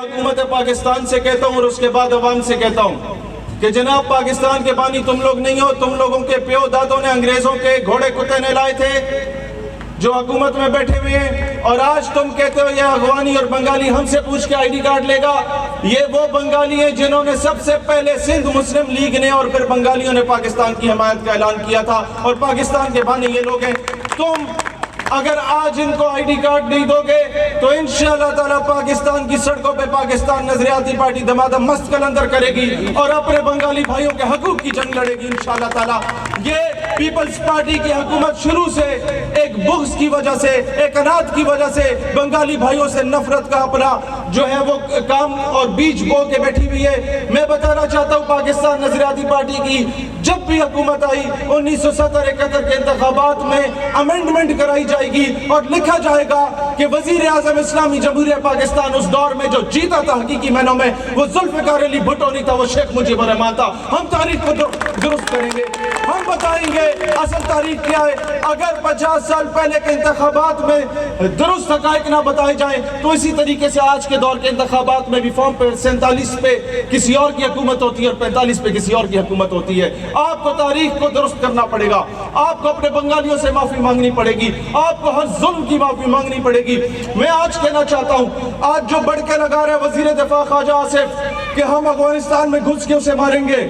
हुकूमत पाकिस्तान से कहता हूँ और उसके बाद अवाम से कहता हूँ कि जनाब पाकिस्तान के बानी तुम लोग नहीं हो, तुम लोगों के प्यो दादों ने अंग्रेजों के घोड़े कुत्ते नहलाए थे जो हुकूमत में बैठे हुए हैं, और आज तुम कहते हो ये अफगानी और बंगाली हमसे पूछ के आईडी कार्ड लेगा। ये वो बंगाली हैं जिन्होंने सबसे पहले सिंध मुस्लिम लीग ने और फिर बंगालियों ने पाकिस्तान की हिमायत का ऐलान किया था, और पाकिस्तान के बानी ये लोग हैं। तुम अगर आज इनको आईडी कार्ड नहीं दोगे तो इंशाअल्लाह ताला पाकिस्तान की सड़कों पे पाकिस्तान नजरियाती पार्टी दमादम मस्त कलंदर करेगी और अपने बंगाली भाइयों के हकूक की जंग लड़ेगी इंशाअल्लाह ताला। ये पीपल्स पार्टी की हुकूमत शुरू से एक बुग़्ज़ की वजह से, एक अनाद की वजह से बंगाली भाइयों से नफरत का अपना जो है वो काम और बीज बो के बैठी हुई है। मैं बताना चाहता हूँ पाकिस्तान नजरियाती पार्टी की जब भी हुकूमत आई 1970-71 के इंतखाबात में अमेंडमेंट कराई जाएगी और लिखा जाएगा कि वजीर आज़म इस्लामी जमहूरिया पाकिस्तान उस दौर में जो जीता था हकीकी मायनों में वो जुल्फ़िकार अली भुट्टो नहीं था, वो शेख मुजीबुर रहमान था। हम तारीख को दुरुस्त करेंगे, हम बताएंगे असल तारीख क्या है। अगर 50 साल पहले के इंतखाबात में दुरुस्त हक़ाइक़ ना बताए जाएं तो इसी तरीके से आज के दौर के इंतखाबात में भी फॉर्म पे 47 पे किसी और की हुकूमत होती है और 45 पे किसी और की हुकूमत होती है। आपको तारीख को दुरुस्त करना पड़ेगा, आपको अपने बंगालियों से माफ़ी मांगनी पड़ेगी, आपको हर जुल्म की माफ़ी मांगनी पड़ेगी। मैं आज कहना चाहता हूँ, आज जो बढ़ के लगा रहे वज़ीर दिफा ख्वाजा आसिफ कि हम अफगानिस्तान में घुस के उसे मारेंगे,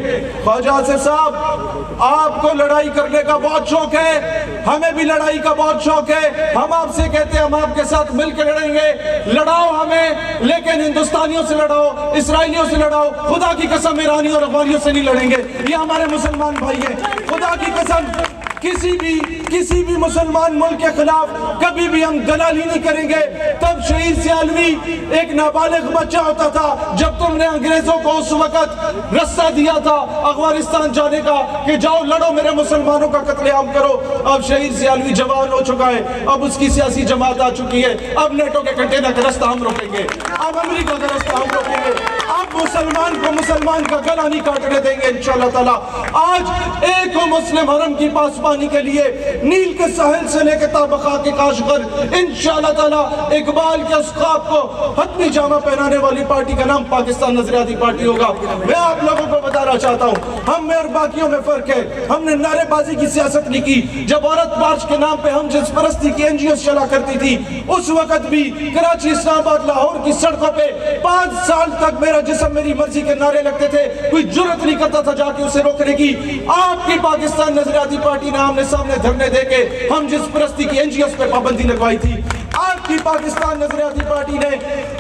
ख्वाजा आसिफ साहब आपको लड़ाई करने का बहुत शौक है, हमें भी लड़ाई का बहुत शौक है। हम आपसे कहते हैं हम आपके साथ मिलकर लड़ेंगे, लड़ाओ हमें, लेकिन हिंदुस्तानियों से लड़ाओ, इसराइलियों से लड़ाओ, खुदा की कसम ईरानियों और अफगानियों से नहीं लड़ेंगे। ये हमारे मुसलमान भाई हैं, खुदा की कसम किसी भी मुसलमान मुल्क के खिलाफ कभी भी हम दलाली नहीं करेंगे। तब शहीद सियालवी एक नाबालिग बच्चा होता था जब तुमने अंग्रेजों को उस वक्त रास्ता दिया था अफगानिस्तान जाने का कि जाओ लड़ो, मेरे मुसलमानों का कत्लेआम करो। अब शहीद सियालवी जवान हो चुका है, अब उसकी सियासी जमात आ चुकी है, अब नेटो के कंटेनर का रास्ता हम रोकेंगे, अब अमेरिका का रास्ता हम रोकेंगे, अब मुसलमान को मुसलमान का गला नहीं काटने देंगे इंशाअल्लाह ताला। आज एक मुस्लिम हरम की पासबानी के लिए नील के साहिल से लेकर ताबका के काशगर इंशाअल्लाह ताला इकबाल के उस ख्वाब को हतमी जामा पहनाने वाली पार्टी का नाम पाकिस्तान नजरियाती पार्टी होगा। मैं आप लोगों को बताना चाहता हूँ हम में और बाकियों में फर्क है। हमने नारेबाजी की सियासत नहीं की। जब औरत मार्च के नाम पे हम जिस परस्ती की एनजीओ चला करती थी उस वक्त भी कराची, इस्लामाबाद, लाहौर की सड़कों पे 5 साल तक मेरा जिस्म मेरी मर्जी के नारे लगते थे, कोई जुर्रत नहीं करता था जाके उसे रोकने की। आपकी पाकिस्तान नजरियाती पार्टी ने आमने सामने धरने देके हम जिस परस्ती की एनजीओ पे पाबंदी लगवाई थी, आपकी पाकिस्तान नजरियाती पार्टी ने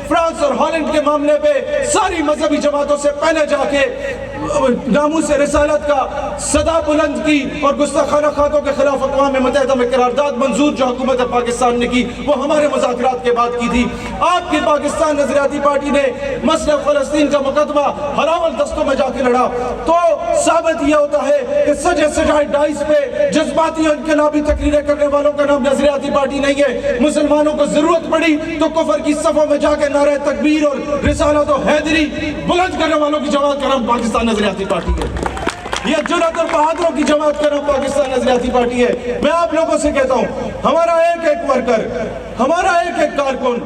फ्रांस और हॉलैंड के मामले पे सारी मजहबी जमातों से पहले जाके नामूस रिसालत का सदा बुलंद की और गुस्ताखाना खाकों के खिलाफ अक़वाम मुत्तहिदा में करारदाद मंजूर जो हुकूमत पाकिस्तान ने की वो हमारे मुज़ाकरात के बाद की थी। आपकी पाकिस्तान नजरियाती पार्टी ने मसला फ़लस्तीन का मुकदमा हरावल दस्तों में जाके लड़ा तो साबित यह होता है कि सजे सजाए डाइस पे जज्बाती और इनकलाबी तकरीरें करने वालों का नाम नजरियाती पार्टी नहीं है। मुसलमानों को जरूरत पड़ी तो कुफर की सफ़ों में जाके नारे तकबीर और रिसालत और हैदरी बुलंद करने वालों की जमात का नाम पाकिस्तान नजरियाती पार्टी है। यह जुर्रत और बहादुरों की जमात का नाम पाकिस्तान नजरियाती पार्टी है। मैं आप लोगों से कहता हूँ हमारा एक एक वर्कर, हमारा एक एक कारकुन,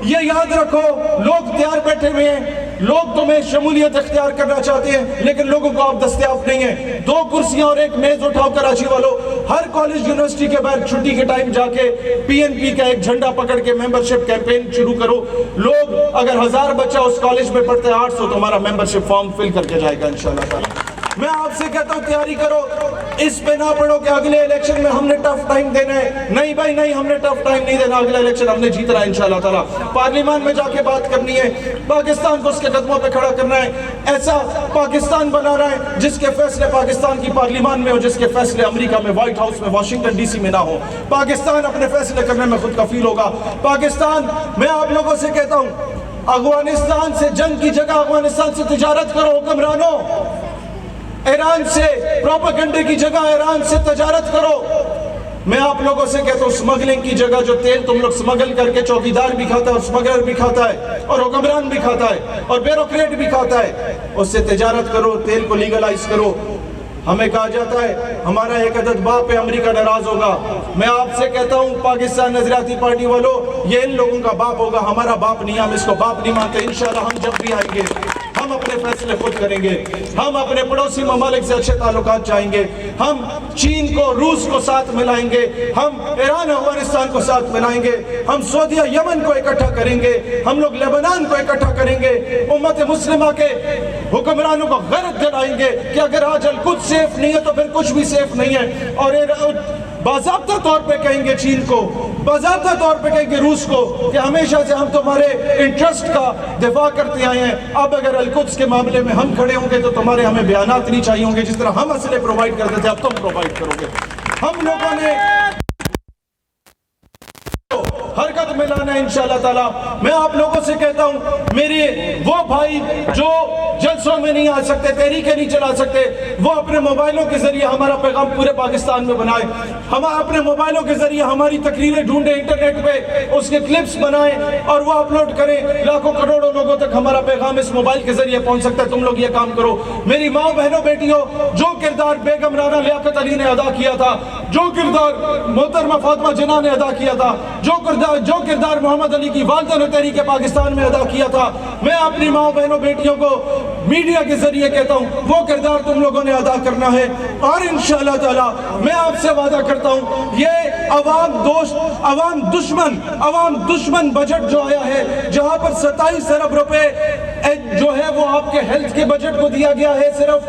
ये याद रखो लोग तैयार बैठे हुए हैं, लोग तुम्हें शमूलियत इख्तियार करना चाहते हैं लेकिन लोगों को आप दस्तयाब नहीं है। 2 कुर्सियां और एक मेज उठाओ कराची वालों, हर कॉलेज यूनिवर्सिटी के बाद छुट्टी के टाइम जाके पीएनपी का एक झंडा पकड़ के मेंबरशिप कैंपेन शुरू करो। लोग अगर 1000 बच्चा उस कॉलेज में पढ़ते हैं 800 तुम्हारा मेंबरशिप फॉर्म फिल करके जाएगा इंशाल्लाह ताला। मैं आपसे कहता हूँ तैयारी करो, इस पे ना पढ़ो कि अगले इलेक्शन में हमने टफ टाइम देना है। नहीं भाई नहीं, हमने टफ टाइम नहीं देना, अगला इलेक्शन हमने जीतना है इंशाल्लाह ताला। पार्लियामेंट में जाके बात करनी है, पाकिस्तान को उसके कदमों पे खड़ा करना है, ऐसा पाकिस्तान बना रहा है जिसके फैसले पाकिस्तान की पार्लियामेंट में हो, जिसके फैसले अमेरिका में व्हाइट हाउस में वाशिंगटन डीसी में ना हो। पाकिस्तान अपने फैसले करने में खुद कफील होगा। पाकिस्तान, मैं आप लोगों से कहता हूँ अफगानिस्तान से जंग की जगह अफगानिस्तान से तिजारत करो हुक्मरानों, ईरान से प्रोपेगेंडे की जगह ईरान से तजारत करो। मैं आप लोगों से कहता हूँ स्मगलिंग की जगह जो तेल तुम लोग स्मगल करके चौकीदार भी खाता है और स्मगलर भी खाता है और हुक्मरान भी खाता है और ब्यूरोक्रेट भी खाता है, उससे तजारत करो, तेल को लीगलाइज करो। ہمیں کہا جاتا ہے ہمارا ایک عدد باپ ہے امریکہ ناراض ہوگا. میں آپ سے کہتا ہوں پاکستان نظریاتی پارٹی والوں، یہ ان لوگوں کا باپ ہوگا، ہمارا باپ نہیں. ہم اس کو باپ نہیں مانتے. انشاءاللہ ہم جب بھی آئیں گے ہم اپنے فیصلے خود کریں گے. ہم اپنے پڑوسی ممالک سے اچھے تعلقات چاہیں گے. ہم چین کو، روس کو ساتھ ملائیں گے. ہم ایران افغانستان کو ساتھ ملائیں گے. ہم سعودیہ یمن کو اکٹھا کریں گے. ہم لوگ لبنان کو اکٹھا کریں گے. امت مسلمہ کے حکمرانوں کو غیرت دلائیں گے کہ اگر آج القدس سیف نہیں ہے تو پھر کچھ بھی سیف نہیں ہے. اور باضابطہ طور پہ کہیں گے چین کو، باضابطہ طور پہ کہیں گے روس کو کہ ہمیشہ سے ہم تمہارے انٹرسٹ کا دفاع کرتے آئے ہیں. اب اگر القدس کے معاملے میں ہم کھڑے ہوں گے تو تمہارے ہمیں بیانات نہیں چاہیے ہوں گے. جس طرح ہم اسلحے پرووائڈ کرتے تھے اب تم پرووائڈ کرو گے. ہم لوگوں نے حرکت میں لانا ہے انشاءاللہ تعالیٰ. میں آپ لوگوں سے کہتا ہوں میرے وہ بھائی جو جلسوں میں نہیں آ سکتے، تحریکیں نہیں چلا سکتے، وہ اپنے موبائلوں کے ذریعے ہمارا پیغام پورے پاکستان میں بنائیں. ہم اپنے موبائلوں کے ذریعے ہماری تقریریں ڈھونڈیں، انٹرنیٹ پہ اس کے کلپس بنائیں اور وہ اپلوڈ کریں. لاکھوں کروڑوں لوگوں تک ہمارا پیغام اس موبائل کے ذریعے پہنچ سکتا ہے. تم لوگ یہ کام کرو. میری ماں بہنوں بیٹیوں، جو کردار بیگم رانا لیاقت علی نے ادا کیا تھا، جو کردار محترمہ فاطمہ جناح نے ادا کیا تھا، جو کردار محمد علی کی والدہ نے تحریک پاکستان میں ادا کیا تھا، میں اپنی ماں بہنوں بیٹیوں کو میڈیا کے ذریعے کہتا ہوں وہ کردار تم لوگوں نے ادا کرنا ہے. اور انشاءاللہ تعالیٰ میں آپ سے وعدہ کرتا ہوں یہ عوام دشمن بجٹ جو آیا ہے، جہاں پر 27 ارب روپے جو ہے وہ آپ کے ہیلتھ کے بجٹ کو دیا گیا ہے، صرف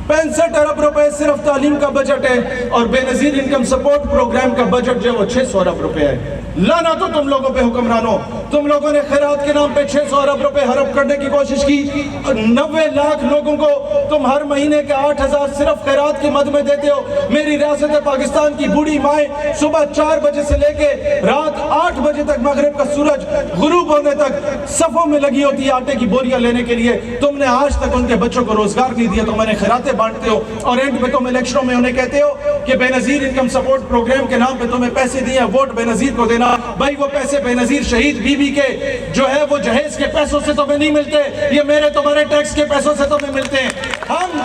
65 ارب روپے صرف تعلیم کا بجٹ ہے، اور بے نظیر انکم سپورٹ پروگرام کا بجٹ جو ہے وہ 600 ارب روپے ہے. لانا تو تم لوگوں پہ حکمرانوں، تم لوگوں نے خیرات کے نام پہ 600 ارب روپے ہڑپ کرنے کی کوشش کی. 90 لاکھ لوگوں کو تم ہر مہینے کے 8,000 صرف خیرات کے مد میں دیتے ہو. میری ریاست پاکستان کی بوڑھی مائیں صبح 4 بجے سے لے کے رات 8 بجے تک، مغرب کا سورج غروب ہونے تک صفوں میں لگی ہوتی ہے آٹے کی بوریاں لینے کے لیے. تم نے آج تک ان کے بچوں کو روزگار نہیں دیا. تو میں نے خیراتیں بانٹتے ہو اور اینڈ پہ تم الیکشنوں میں انہیں کہتے ہو کہ بے نظیر انکم سپورٹ پروگرام کے نام پہ تمہیں پیسے دیے ہیں، ووٹ بے نظیر کو دینا. بھائی وہ پیسے بے نظیر شہید بی بی کے جو ہے وہ جہیز کے پیسوں سے تمہیں نہیں ملتے، یہ میرے تمہارے ٹیکس کے پیسوں سے تمہیں ملتے ہیں. ہم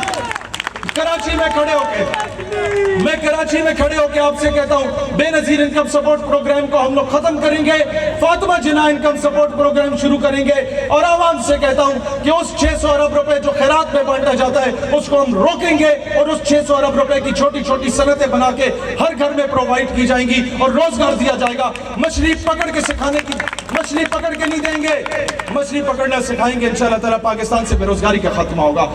کراچی میں کھڑے ہو کے آپ سے کہتا ہوں بے نظیر انکم سپورٹ پروگرام کو ہم لوگ ختم کریں گے. فاطمہ جناح انکم سپورٹ پروگرام شروع کریں گے. اور عوام سے کہتا ہوں کہ اس 600 ارب روپے جو خیرات میں بانٹا جاتا ہے اس کو ہم روکیں گے، اور اس 600 ارب روپے کی چھوٹی چھوٹی صنعتیں بنا کے ہر گھر میں پرووائڈ کی جائیں گی اور روزگار دیا جائے گا. مچھلی پکڑ کے نہیں دیں گے، مچھلی پکڑنا سکھائیں گے. انشاءاللہ تعالیٰ پاکستان سے بے روزگاری کا خاتمہ ہوگا.